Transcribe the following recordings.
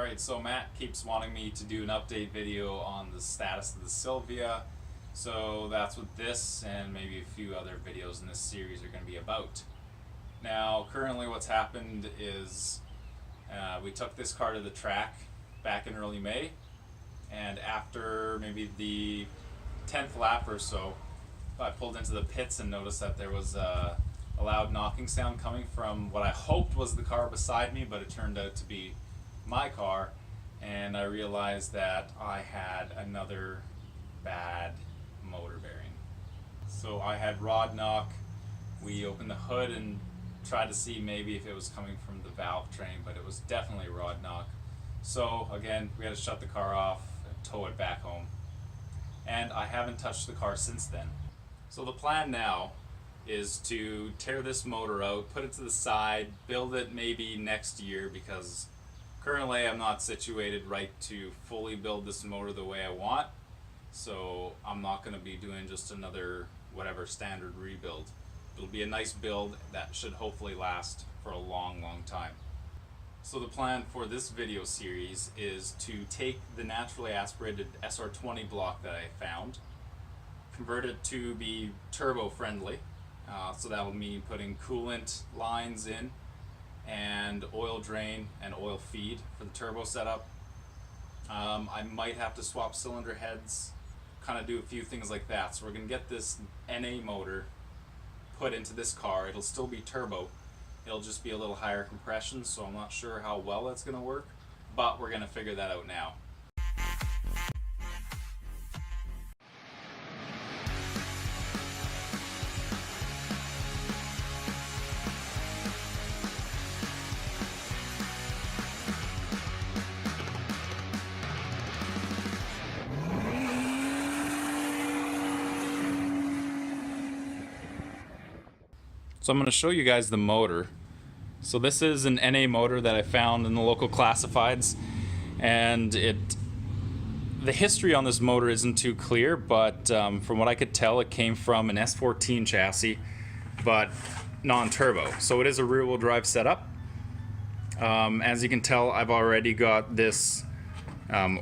Alright, so Matt keeps wanting me to do an update video on the status of the Silvia, so that's what this and maybe a few other videos in this series are going to be about. Now, currently what's happened is we took this car to the track back in early May, and after maybe the 10th lap or so, I pulled into the pits and noticed that there was a loud knocking sound coming from what I hoped was the car beside me, but it turned out to be my car, and I realized that I had another bad motor bearing. So I had rod knock. We opened the hood and tried to see maybe if it was coming from the valve train, but it was definitely rod knock. So again, we had to shut the car off and tow it back home. And I haven't touched the car since then. So the plan now is to tear this motor out, put it to the side, build it maybe next year, because currently I'm not situated right to fully build this motor the way I want. So I'm not going to be doing just another whatever standard rebuild. It'll be a nice build that should hopefully last for a long time. So the plan for this video series is to take the naturally aspirated SR20 block that I found, convert it to be turbo friendly. So that will mean putting coolant lines in and oil drain and oil feed for the turbo setup. I might have to swap cylinder heads, kind of do a few things like that. So we're going to get this NA motor put into this car. It'll still be turbo. It'll just be a little higher compression, so I'm not sure how well that's going to work, but we're going to figure that out now. So I'm going to show you guys the motor. So this is an NA motor that I found in the local classifieds, and the history on this motor isn't too clear, but from what I could tell, it came from an S14 chassis, but non-turbo. So it is a rear-wheel drive setup. As you can tell, I've already got this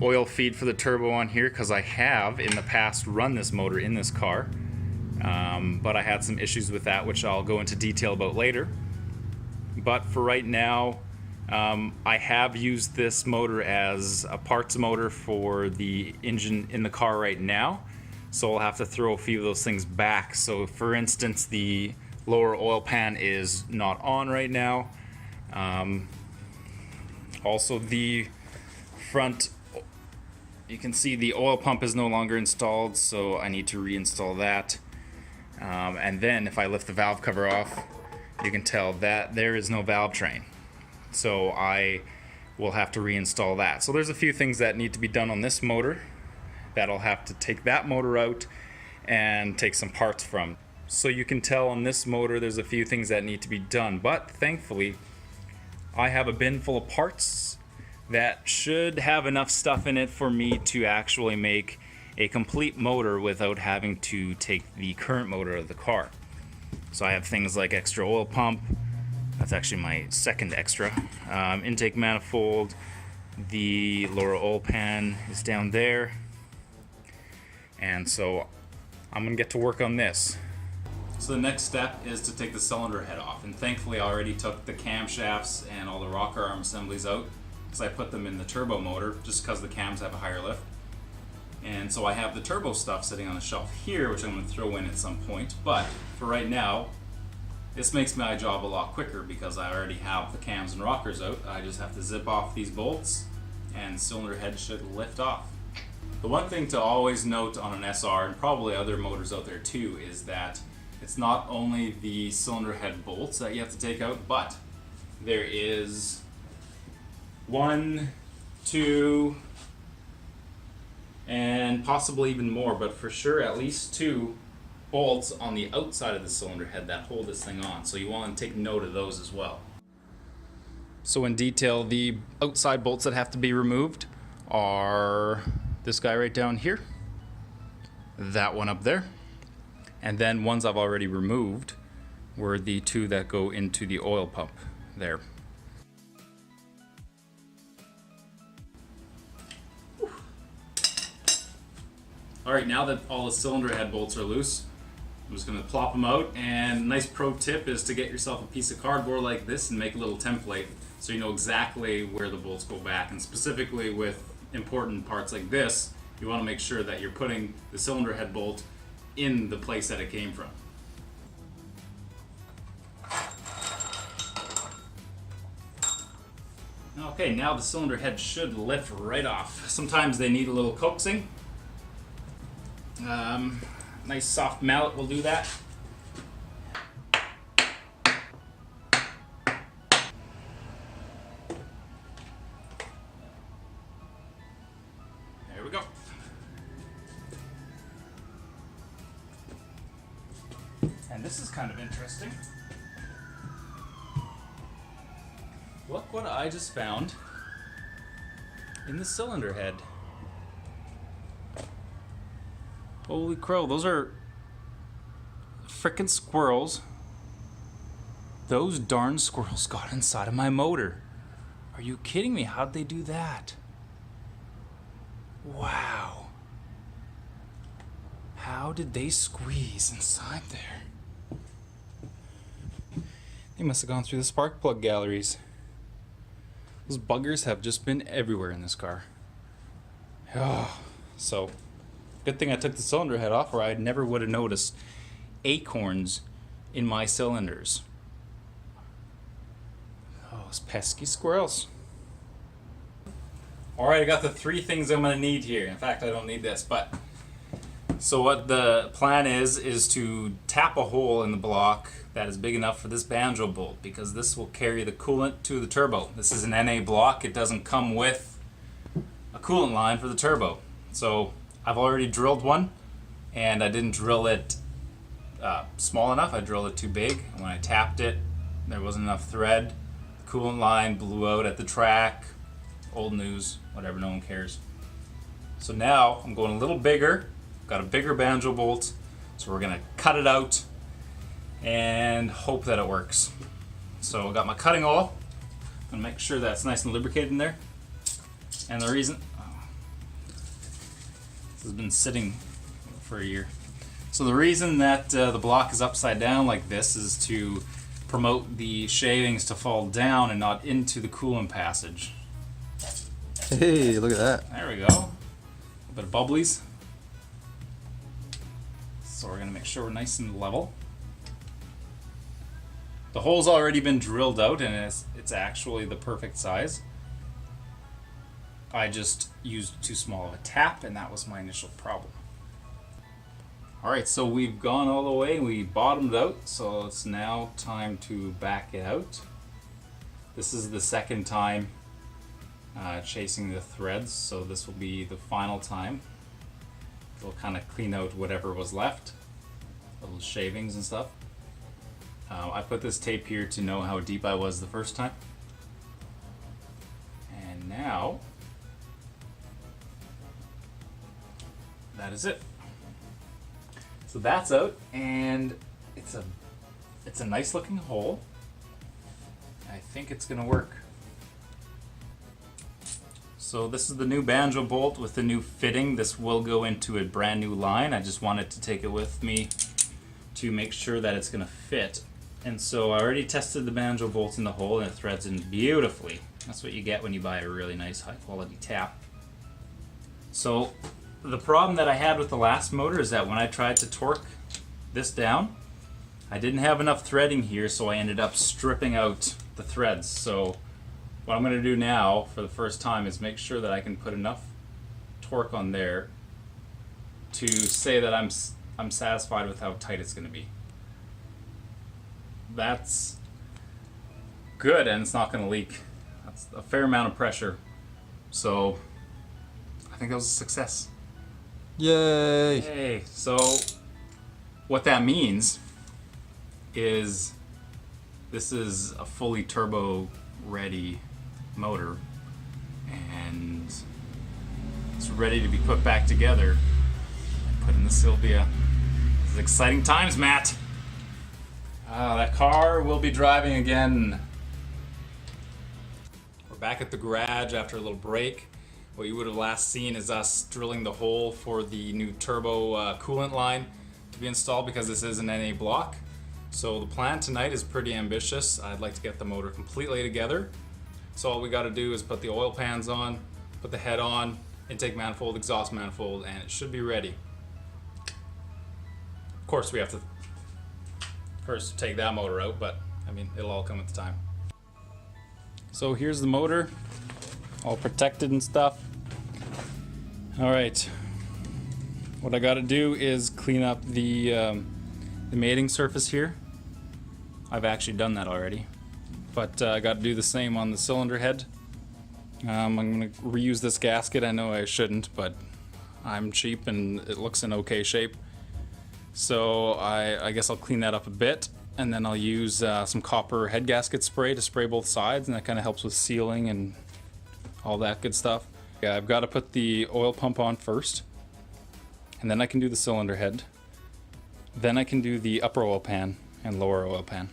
oil feed for the turbo on here because I have in the past run this motor in this car. But I had some issues with that, which I'll go into detail about later. But for right now, I have used this motor as a parts motor for the engine in the car right now, so I'll have to throw a few of those things back. So for instance, the lower oil pan is not on right now. Also the front, you can see the oil pump is no longer installed, so I need to reinstall that. And then if I lift the valve cover off, you can tell that there is no valve train. So I will have to reinstall that. So there's a few things that need to be done on this motor that I'll have to take that motor out and take some parts from. So you can tell on this motor there's a few things that need to be done, but thankfully I have a bin full of parts that should have enough stuff in it for me to actually make a complete motor without having to take the current motor of the car. So I have things like extra oil pump, that's actually my second extra, intake manifold, the lower oil pan is down there, and so I'm gonna get to work on this. So the next step is to take the cylinder head off, and thankfully I already took the camshafts and all the rocker arm assemblies out because I put them in the turbo motor just because the cams have a higher lift. And so I have the turbo stuff sitting on the shelf here, which I'm going to throw in at some point. But for right now, this makes my job a lot quicker because I already have the cams and rockers out. I just have to zip off these bolts and the cylinder head should lift off. The one thing to always note on an SR, and probably other motors out there too, is that it's not only the cylinder head bolts that you have to take out, but there is 1, 2, and possibly even more, but for sure at least 2 bolts on the outside of the cylinder head that hold this thing on. So you want to take note of those as well. So in detail, the outside bolts that have to be removed are this guy right down here, that one up there, and then ones I've already removed were the 2 that go into the oil pump there. Alright, now that all the cylinder head bolts are loose, I'm just going to plop them out, and a nice pro tip is to get yourself a piece of cardboard like this and make a little template so you know exactly where the bolts go back. And specifically with important parts like this, you want to make sure that you're putting the cylinder head bolt in the place that it came from. Okay, now the cylinder head should lift right off. Sometimes they need a little coaxing. Nice soft mallet will do that. There we go. And this is kind of interesting. Look what I just found in the cylinder head. Holy crow, those are frickin' squirrels. Those darn squirrels got inside of my motor. Are you kidding me? How'd they do that? Wow. How did they squeeze inside there? They must have gone through the spark plug galleries. Those buggers have just been everywhere in this car. Oh, so good thing I took the cylinder head off, or I never would have noticed acorns in my cylinders. Oh, those pesky squirrels. Alright, I got the 3 things I'm going to need here. In fact, I don't need this, but so what the plan is to tap a hole in the block that is big enough for this banjo bolt, because this will carry the coolant to the turbo. This is an NA block. It doesn't come with a coolant line for the turbo. So I've already drilled one, and I didn't drill it small enough. I drilled it too big, and when I tapped it, there wasn't enough thread. The coolant line blew out at the track. Old news, whatever, no one cares. So now I'm going a little bigger. Got a bigger banjo bolt, so we're gonna cut it out and hope that it works. So I got my cutting oil. I'm gonna make sure that's nice and lubricated in there. And the reason, this has been sitting for a year. So the reason that the block is upside down like this is to promote the shavings to fall down and not into the coolant passage. Hey, look at that. There we go. A bit of bubblies. So we're going to make sure we're nice and level. The hole's already been drilled out, and it's actually the perfect size. I just used too small of a tap, and that was my initial problem. Alright, so we've gone all the way. We bottomed out, so it's now time to back it out. This is the second time chasing the threads, so this will be the final time. It'll kind of clean out whatever was left, little shavings and stuff. I put this tape here to know how deep I was the first time. And now, that is it. So that's out, and it's a nice looking hole. I think it's gonna work. So this is the new banjo bolt with the new fitting. This will go into a brand new line. I just wanted to take it with me to make sure that it's gonna fit. And so I already tested the banjo bolt in the hole, and it threads in beautifully. That's what you get when you buy a really nice high quality tap. So the problem that I had with the last motor is that when I tried to torque this down, I didn't have enough threading here, so I ended up stripping out the threads. So what I'm going to do now for the first time is make sure that I can put enough torque on there to say that I'm satisfied with how tight it's going to be. That's good, and it's not going to leak. That's a fair amount of pressure. So I think that was a success. Yay! Hey, so what that means is this is a fully turbo ready motor, and it's ready to be put back together and put in the Silvia. This is exciting times, Matt. That car will be driving again. We're back at the garage after a little break. what you would have last seen is us drilling the hole for the new turbo coolant line to be installed, because this is an NA block. So the plan tonight is pretty ambitious. I'd like to get the motor completely together. So all we got to do is put the oil pans on, put the head on, intake manifold, exhaust manifold, and it should be ready. Of course we have to first take that motor out, but I mean, it'll all come with time. So here's the motor, all protected and stuff. All right, what I got to do is clean up the mating surface here. I've actually done that already, but I got to do the same on the cylinder head. I'm going to reuse this gasket. I know I shouldn't, but I'm cheap and it looks in okay shape. So I guess I'll clean that up a bit, and then I'll use some copper head gasket spray to spray both sides, and that kind of helps with sealing and all that good stuff. Yeah, I've got to put the oil pump on first, and then I can do the cylinder head. Then I can do the upper oil pan and lower oil pan.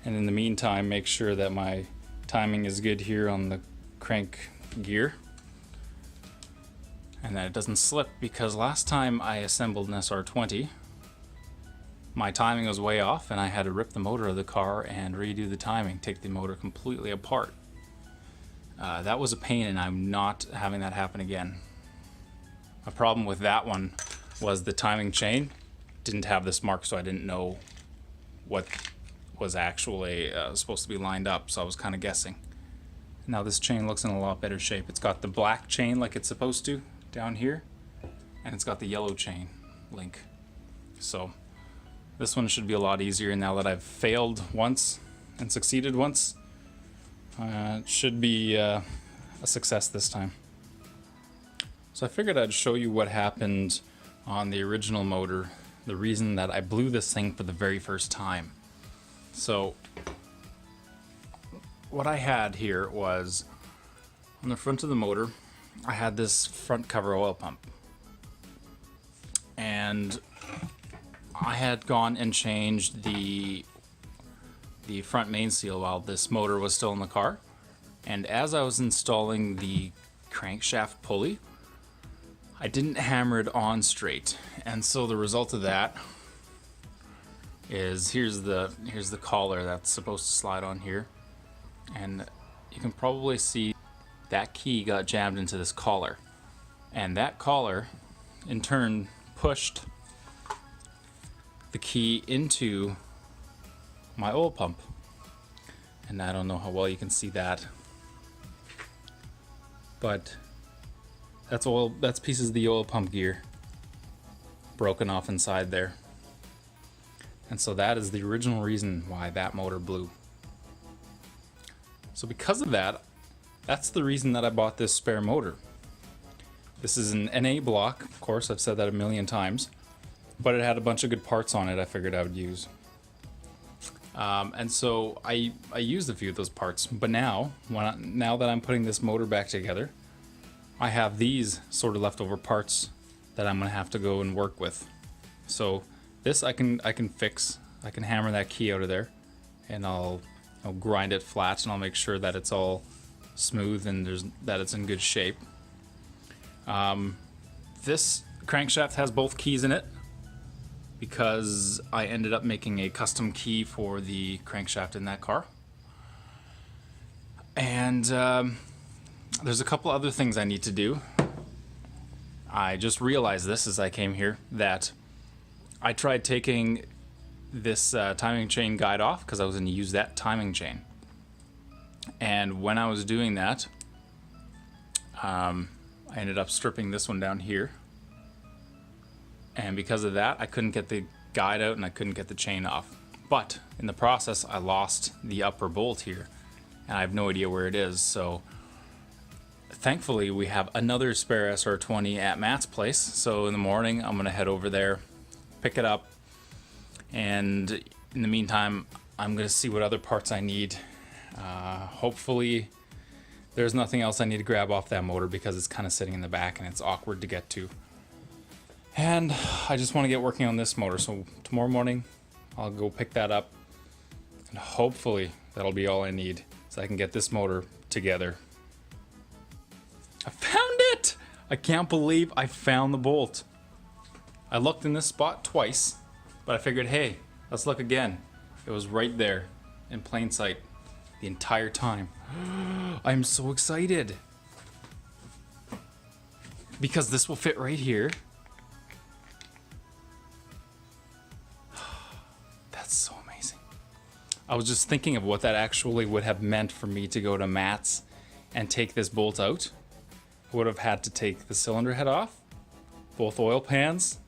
And in the meantime, make sure that my timing is good here on the crank gear, and that it doesn't slip, because last time I assembled an SR20, my timing was way off and I had to rip the motor of the car and redo the timing, take the motor completely apart. That was a pain, and I'm not having that happen again. My problem with that one was the timing chain didn't have this mark, so I didn't know what was actually supposed to be lined up, so I was kind of guessing. Now this chain looks in a lot better shape. It's got the black chain like it's supposed to down here, and it's got the yellow chain link. So this one should be a lot easier now that I've failed once and succeeded once. It should be a success this time. So I figured I'd show you what happened on the original motor, the reason that I blew this thing for the very first time. So what I had here was, on the front of the motor, I had this front cover oil pump, and I had gone and changed the front main seal while this motor was still in the car, and as I was installing the crankshaft pulley, I didn't hammer it on straight, and so the result of that is here's the collar that's supposed to slide on here, and you can probably see that key got jammed into this collar, and that collar in turn pushed the key into my oil pump, and I don't know how well you can see that, but that's pieces of the oil pump gear broken off inside there. And so that is the original reason why that motor blew. So because of that, that's the reason that I bought this spare motor. This is an NA block, of course, I've said that a million times, but it had a bunch of good parts on it I figured I would use. And so I used a few of those parts, but now that I'm putting this motor back together, I have these sort of leftover parts that I'm gonna have to go and work with. So this I can fix. I can hammer that key out of there, and I'll grind it flat, and I'll make sure that it's all smooth and that it's in good shape. This crankshaft has both keys in it because I ended up making a custom key for the crankshaft in that car. And there's a couple other things I need to do. I just realized this as I came here, that I tried taking this timing chain guide off because I was going to use that timing chain. And when I was doing that, I ended up stripping this one down here. And because of that, I couldn't get the guide out and I couldn't get the chain off. But in the process, I lost the upper bolt here, and I have no idea where it is. So thankfully, we have another spare SR20 at Matt's place. So in the morning, I'm going to head over there, pick it up, and in the meantime, I'm going to see what other parts I need. Hopefully, there's nothing else I need to grab off that motor because it's kind of sitting in the back and it's awkward to get to. And I just want to get working on this motor. So tomorrow morning, I'll go pick that up, and hopefully that'll be all I need so I can get this motor together. I found I can't believe I found the bolt. I looked in this spot twice, but I figured, hey, let's look again. It was right there in plain sight the entire time. I'm so excited because this will fit right here. That's so amazing. I was just thinking of what that actually would have meant for me to go to Matt's and take this bolt out. I would have had to take the cylinder head off, both oil pans,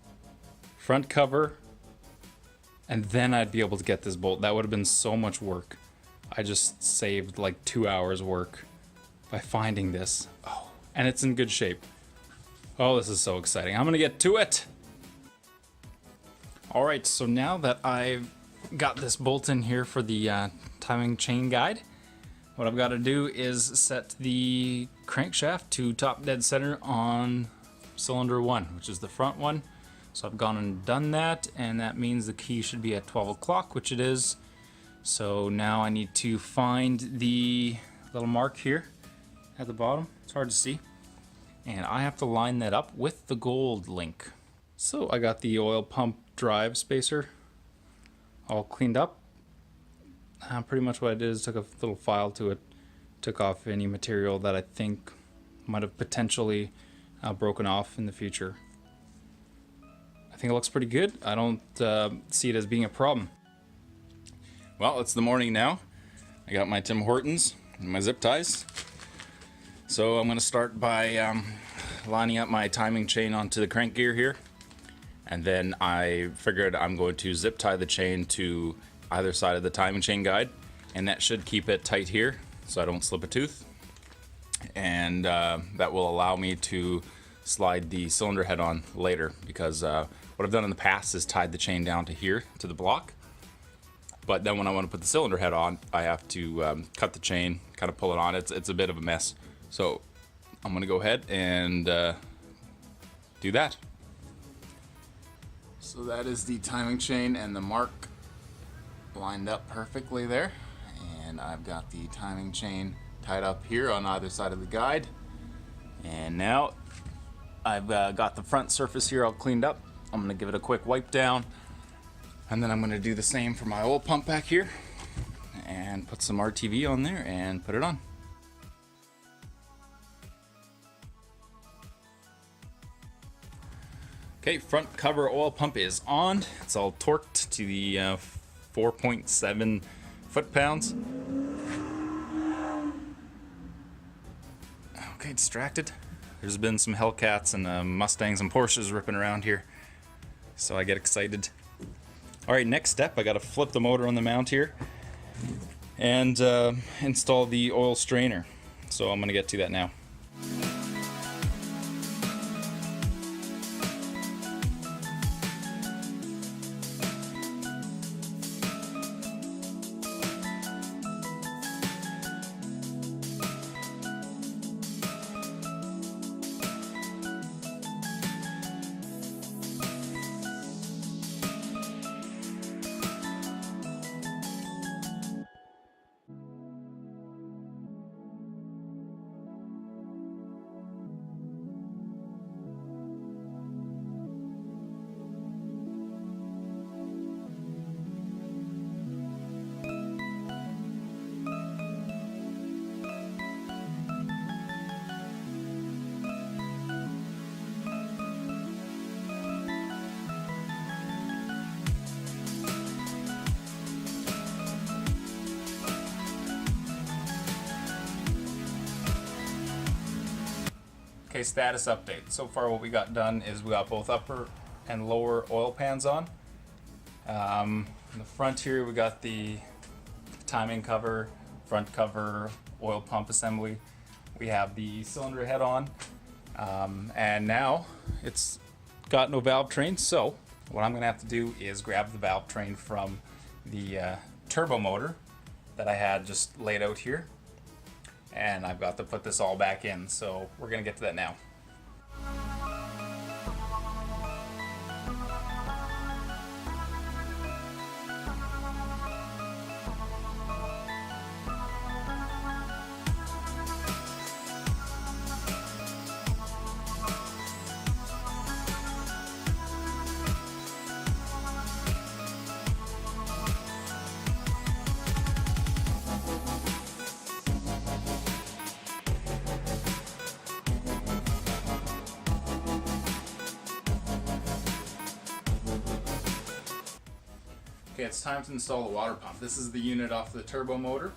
front cover, and then I'd be able to get this bolt. That would have been so much work. I just saved like 2 hours work by finding this. Oh, and it's in good shape. Oh, this is so exciting. I'm gonna get to it. All right, so now that I've got this bolt in here for the timing chain guide, what I've got to do is set the crankshaft to top dead center on cylinder 1, which is the front one. So I've gone and done that, and that means the key should be at 12 o'clock, which it is. So now I need to find the little mark here at the bottom. It's hard to see. And I have to line that up with the gold link. So I got the oil pump drive spacer all cleaned up. Pretty much what I did is took a little file to it, took off any material that I think might have potentially broken off in the future. I think it looks pretty good. I don't see it as being a problem. Well, it's the morning now. I got my Tim Hortons and my zip ties. So I'm going to start by lining up my timing chain onto the crank gear here. And then I figured I'm going to zip tie the chain to either side of the timing chain guide, and that should keep it tight here so I don't slip a tooth. And that will allow me to slide the cylinder head on later, because what I've done in the past is tied the chain down to here, to the block. But then when I want to put the cylinder head on, I have to cut the chain, kind of pull it on. It's a bit of a mess. So I'm going to go ahead and do that. So that is the timing chain and the mark lined up perfectly there. And I've got the timing chain tied up here on either side of the guide. And now I've got the front surface here all cleaned up. I'm going to give it a quick wipe down. And then I'm going to do the same for my oil pump back here. And put some RTV on there and put it on. Okay, front cover oil pump is on. It's all torqued to the 4.7 foot-pounds. Okay, distracted. There's been some Hellcats and Mustangs and Porsches ripping around here, so I get excited. All right, next step, I gotta flip the motor on the mount here and install the oil strainer. So I'm gonna get to that now. Okay, status update. So far what we got done is we got both upper and lower oil pans on. In the front here we got the timing cover, front cover, oil pump assembly. We have the cylinder head on, and now it's got no valve train, so what I'm gonna have to do is grab the valve train from the turbo motor that I had just laid out here, and I've got to put this all back in, so we're gonna get to that now. Okay, it's time to install the water pump. This is the unit off the turbo motor.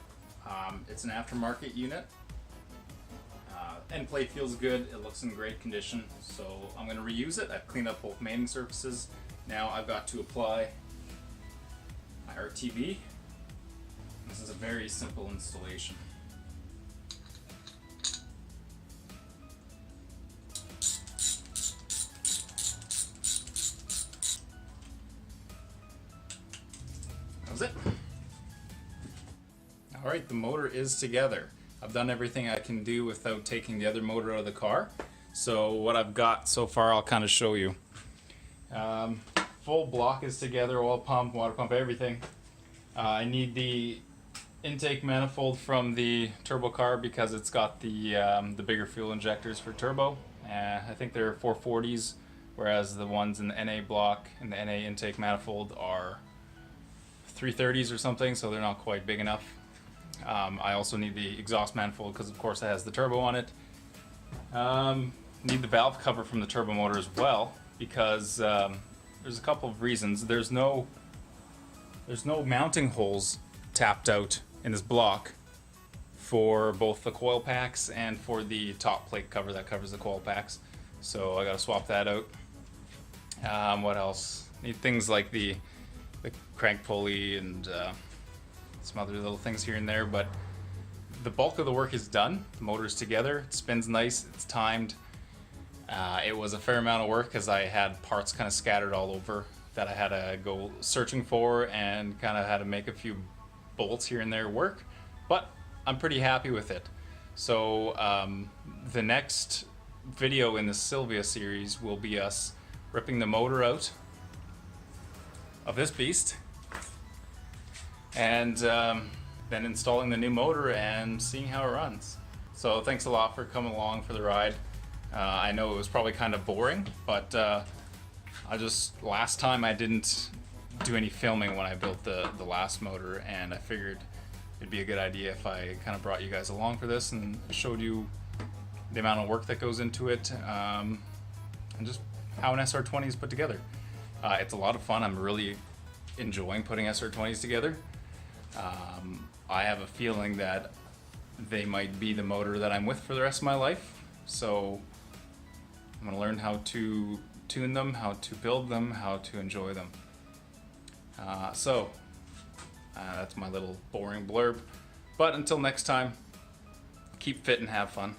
It's an aftermarket unit. End plate feels good, it looks in great condition, so I'm going to reuse it. I've cleaned up both mating surfaces. Now I've got to apply my RTV. This is a very simple installation. That was it. Alright, the motor is together. I've done everything I can do without taking the other motor out of the car. So what I've got so far, I'll kind of show you. Full block is together, oil pump, water pump, everything. I need the intake manifold from the turbo car because it's got the bigger fuel injectors for turbo. I think they're 440s, whereas the ones in the NA block and the NA intake manifold are 330s or something, so they're not quite big enough. I also need the exhaust manifold because of course it has the turbo on it. Need the valve cover from the turbo motor as well because there's a couple of reasons. There's no mounting holes tapped out in this block for both the coil packs and for the top plate cover that covers the coil packs. So I gotta swap that out. What else? Need things like the crank pulley and some other little things here and there, but the bulk of the work is done. The motor's together, it spins nice, it's timed. It was a fair amount of work because I had parts kind of scattered all over that I had to go searching for and kind of had to make a few bolts here and there work, but I'm pretty happy with it. So the next video in the Silvia series will be us ripping the motor out of this beast and then installing the new motor and seeing how it runs. So thanks a lot for coming along for the ride. I know it was probably kind of boring, but last time I didn't do any filming when I built the last motor, and I figured it'd be a good idea if I kind of brought you guys along for this and showed you the amount of work that goes into it, and just how an SR20 is put together. It's a lot of fun. I'm really enjoying putting SR20s together. I have a feeling that they might be the motor that I'm with for the rest of my life, so I'm going to learn how to tune them, how to build them, how to enjoy them. That's my little boring blurb, but until next time, keep fit and have fun.